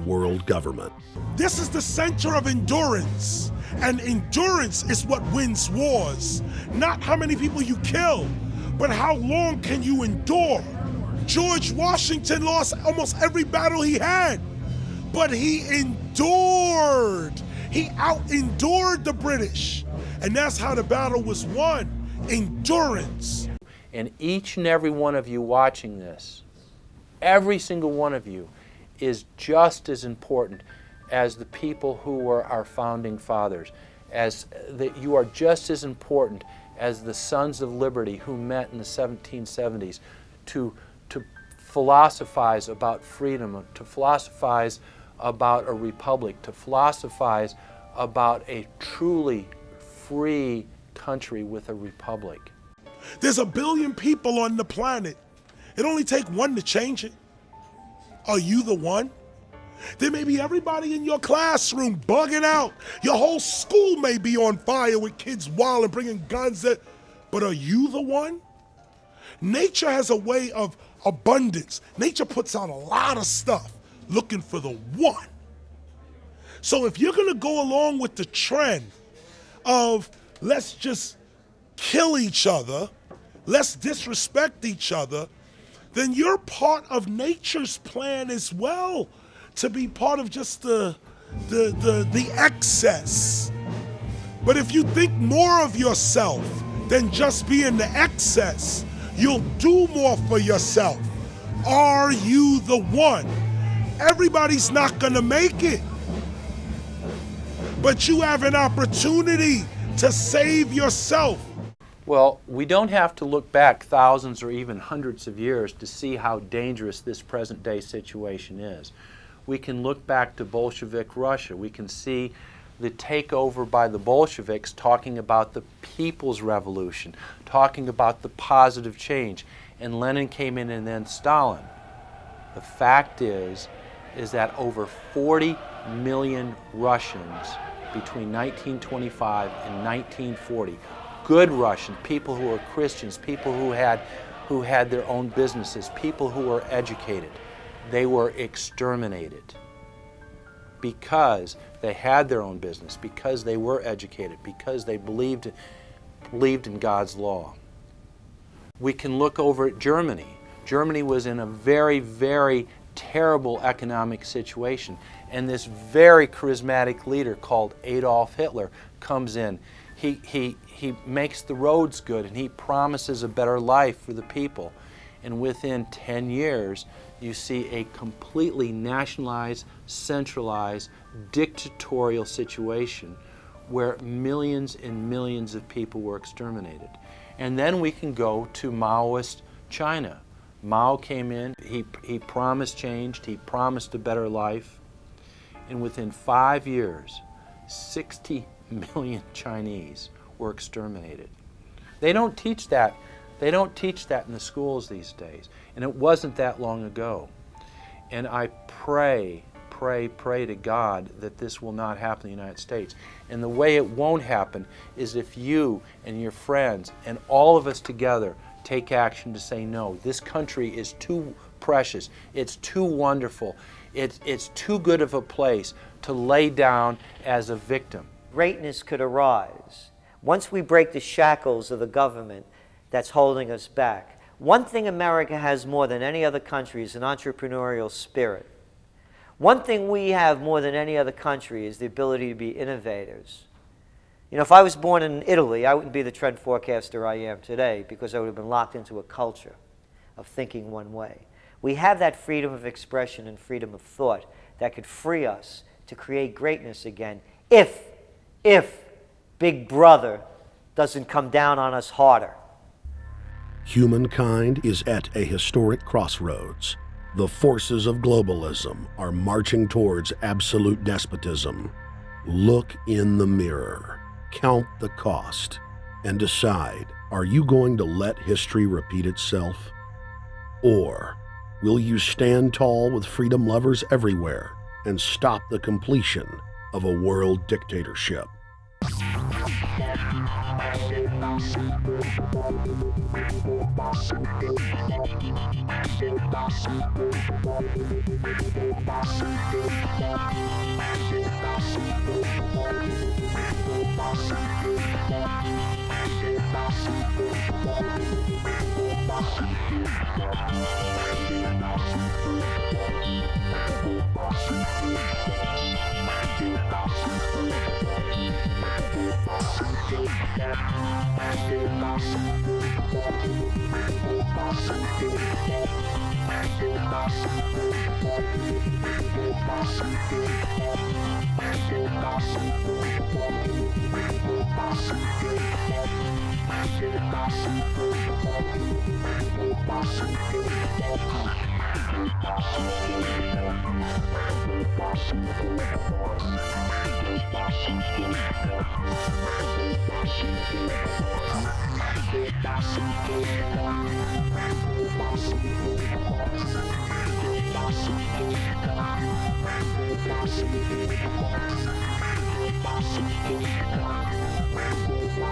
world government. This is the center of endurance, and endurance is what wins wars. Not how many people you kill, but how long can you endure? George Washington lost almost every battle he had, but he endured. He out-endured the British, and that's how the battle was won, endurance. And each and every one of you watching this, every single one of you, is just as important as the people who were our founding fathers, as that you are just as important as the Sons of Liberty who met in the 1770s to philosophize about freedom, to philosophize about a republic, to philosophize about a truly free country with a republic. There's 1 billion people on the planet. It only takes one to change it. Are you the one? There may be everybody in your classroom bugging out. Your whole school may be on fire with kids wild and bringing guns. But are you the one? Nature has a way of abundance. Nature puts out a lot of stuff looking for the one. So if you're going to go along with the trend of let's just kill each other, let's disrespect each other, then you're part of nature's plan as well, to be part of just the excess. But if you think more of yourself than just being the excess, you'll do more for yourself. Are you the one? Everybody's not gonna make it, but you have an opportunity to save yourself. Well, we don't have to look back thousands or even hundreds of years to see how dangerous this present day situation is. We can look back to Bolshevik Russia. We can see the takeover by the Bolsheviks talking about the people's revolution, talking about the positive change. And Lenin came in and then Stalin. The fact is that over 40 million Russians between 1925 and 1940, good Russians, people who were Christians, people who had their own businesses, people who were educated, they were exterminated because they had their own business, because they were educated, because they believed in God's law. We can look over at Germany. Germany was in a very, very terrible economic situation, and this very charismatic leader called Adolf Hitler comes in. He makes the roads good, and he promises a better life for the people. And within 10 years, you see a completely nationalized, centralized, dictatorial situation where millions and millions of people were exterminated. And then we can go to Maoist China. Mao came in, he promised change, he promised a better life, and within 5 years, 60 million Chinese were exterminated. They don't teach that. They don't teach that in the schools these days, and it wasn't that long ago. And I pray to God that this will not happen in the United States. And the way it won't happen is if you and your friends and all of us together take action to say no. This country is too precious. It's too wonderful. It's too good of a place to lay down as a victim. Greatness could arise once we break the shackles of the government that's holding us back. One thing America has more than any other country is an entrepreneurial spirit. One thing we have more than any other country is the ability to be innovators. You know, if I was born in Italy, I wouldn't be the trend forecaster I am today because I would have been locked into a culture of thinking one way. We have that freedom of expression and freedom of thought that could free us to create greatness again if Big Brother doesn't come down on us harder. Humankind is at a historic crossroads. The forces of globalism are marching towards absolute despotism. Look in the mirror, count the cost, and decide, are you going to let history repeat itself? Or will you stand tall with freedom lovers everywhere and stop the completion of a world dictatorship?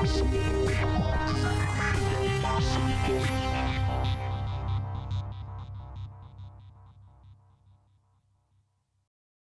Possible.